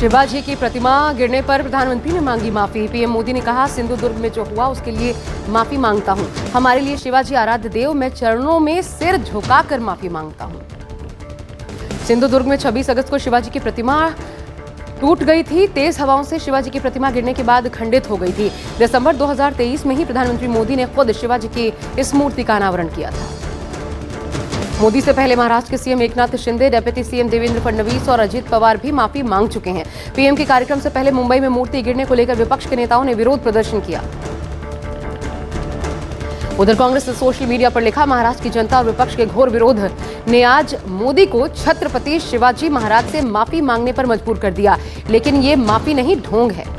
शिवाजी की प्रतिमा गिरने पर प्रधानमंत्री ने मांगी माफी। पीएम मोदी ने कहा, सिंधुदुर्ग में जो हुआ उसके लिए माफी मांगता हूं। हमारे लिए शिवाजी आराध्य देव, मैं चरणों में सिर झुकाकर माफी मांगता हूं। सिंधुदुर्ग में 26 अगस्त को शिवाजी की प्रतिमा टूट गई थी। तेज हवाओं से शिवाजी की प्रतिमा गिरने के बाद खंडित हो गई थी। दिसंबर 2023 में ही प्रधानमंत्री मोदी ने खुद शिवाजी की इस मूर्ति का अनावरण किया था। मोदी से पहले महाराष्ट्र के CM Eknath Shinde, deputy CM Devendra Fadnavis और अजित पवार भी माफी मांग चुके हैं। पीएम के कार्यक्रम से पहले मुंबई में मूर्ति गिरने को लेकर विपक्ष के नेताओं ने विरोध प्रदर्शन किया। उधर कांग्रेस ने सोशल मीडिया पर लिखा, महाराष्ट्र की जनता और विपक्ष के घोर विरोध ने आज मोदी को छत्रपति शिवाजी महाराज से माफी मांगने पर मजबूर कर दिया। लेकिन ये माफी नहीं, ढोंग है।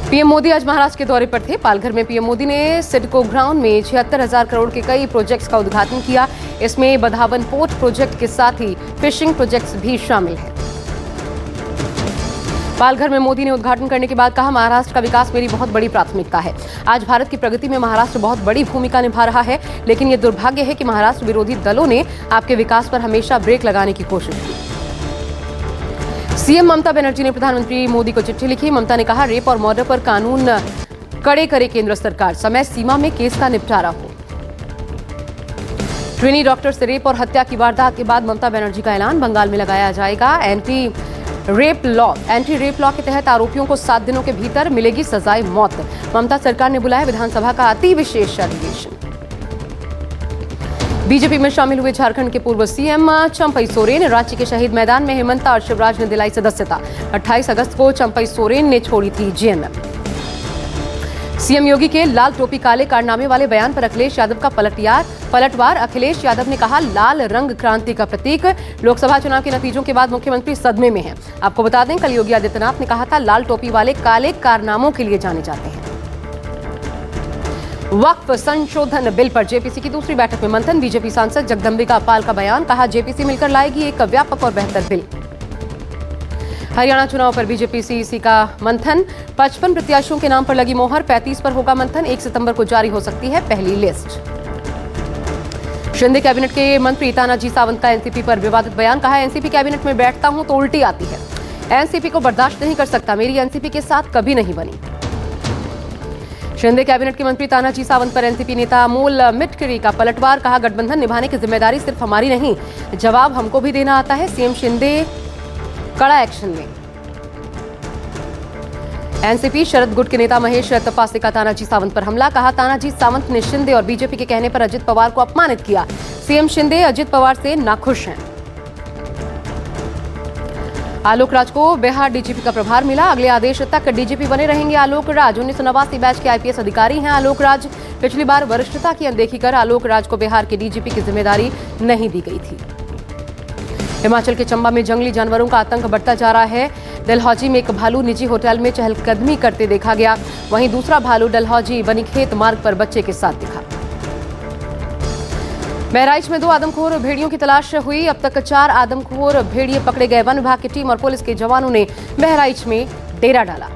पीएम मोदी आज महाराष्ट्र के दौरे पर थे। पालघर में पीएम मोदी ने सिडको ग्राउंड में 76,000 करोड़ के कई प्रोजेक्ट्स का उद्घाटन किया। इसमें बधावन पोर्ट प्रोजेक्ट के साथ ही फिशिंग प्रोजेक्ट्स भी शामिल हैं। पालघर में मोदी ने उद्घाटन करने के बाद कहा, महाराष्ट्र का विकास मेरी बहुत बड़ी प्राथमिकता है। आज भारत की प्रगति में महाराष्ट्र बहुत बड़ी भूमिका निभा रहा है, लेकिन ये दुर्भाग्य है कि महाराष्ट्र विरोधी दलों ने आपके विकास पर हमेशा ब्रेक लगाने की कोशिश की। सीएम ममता बनर्जी ने प्रधानमंत्री मोदी को चिट्ठी लिखी। ममता ने कहा, रेप और मर्डर पर कानून कड़े करे केंद्र सरकार, समय सीमा में केस का निपटारा हो। ट्रेनी डॉक्टर से रेप और हत्या की वारदात के बाद ममता बनर्जी का ऐलान, बंगाल में लगाया जाएगा एंटी रेप लॉ के तहत आरोपियों को 7 दिनों के भीतर मिलेगी सजाए मौत। ममता सरकार ने बुलाया विधानसभा का अति विशेष अधिवेशन। बीजेपी में शामिल हुए झारखंड के पूर्व सीएम चंपई सोरेन। रांची के शहीद मैदान में हेमंता और शिवराज ने दिलाई सदस्यता। 28 अगस्त को चंपई सोरेन ने छोड़ी थी जेएमएम। सीएम योगी के लाल टोपी काले कारनामे वाले बयान पर अखिलेश यादव का पलटवार। अखिलेश यादव ने कहा, लाल रंग क्रांति का प्रतीक। लोकसभा चुनाव के नतीजों के बाद मुख्यमंत्री सदमे में हैं। आपको बता दें, कल योगी आदित्यनाथ ने कहा था, लाल टोपी वाले काले कारनामों के लिए जाने जाते हैं। वक्फ संशोधन बिल पर जेपीसी की दूसरी बैठक में मंथन। बीजेपी सांसद जगदम्बिका पाल का बयान, कहा, जेपीसी मिलकर लाएगी एक व्यापक और बेहतर बिल। हरियाणा चुनाव पर बीजेपी सीईसी का मंथन। 55 प्रत्याशियों के नाम पर लगी मोहर, 35 पर होगा मंथन। 1 सितंबर को जारी हो सकती है पहली लिस्ट। शिंदे कैबिनेट के मंत्री तानाजी सावंत का एनसीपी पर विवादित बयान, कहा, एनसीपी कैबिनेट में बैठता हूं तो उल्टी आती है। एनसीपी को बर्दाश्त नहीं कर सकता, मेरी एनसीपी के साथ कभी नहीं बनी। शिंदे कैबिनेट के मंत्री तानाजी सावंत पर एनसीपी नेता अमोल मिटकरी का पलटवार, कहा, गठबंधन निभाने की जिम्मेदारी सिर्फ हमारी नहीं, जवाब हमको भी देना आता है। सीएम शिंदे कड़ा एक्शन लें। एनसीपी शरद गुट के नेता महेश तपासे का तानाजी सावंत पर हमला, कहा, तानाजी सावंत ने शिंदे और बीजेपी के कहने पर अजित पवार को अपमानित किया। सीएम शिंदे अजित पवार से नाखुश हैं। आलोक राज को बिहार डीजीपी का प्रभार मिला। अगले आदेश तक डीजीपी बने रहेंगे आलोक राज। 1989 बैच के आईपीएस अधिकारी हैं आलोक राज। पिछली बार वरिष्ठता की अनदेखी कर आलोक राज को बिहार के डीजीपी की जिम्मेदारी नहीं दी गई थी। हिमाचल के चंबा में जंगली जानवरों का आतंक बढ़ता जा रहा है। डलहौजी में एक भालू निजी होटल में चहलकदमी करते देखा गया। वहीं दूसरा भालू डलहौजी बनीखेत मार्ग पर बच्चे के साथ दिखा। बहराइच में 2 आदमखोर भेड़ियों की तलाश हुई। अब तक 4 आदमखोर भेड़िए पकड़े गए। वन विभाग की टीम और पुलिस के जवानों ने बहराइच में डेरा डाला।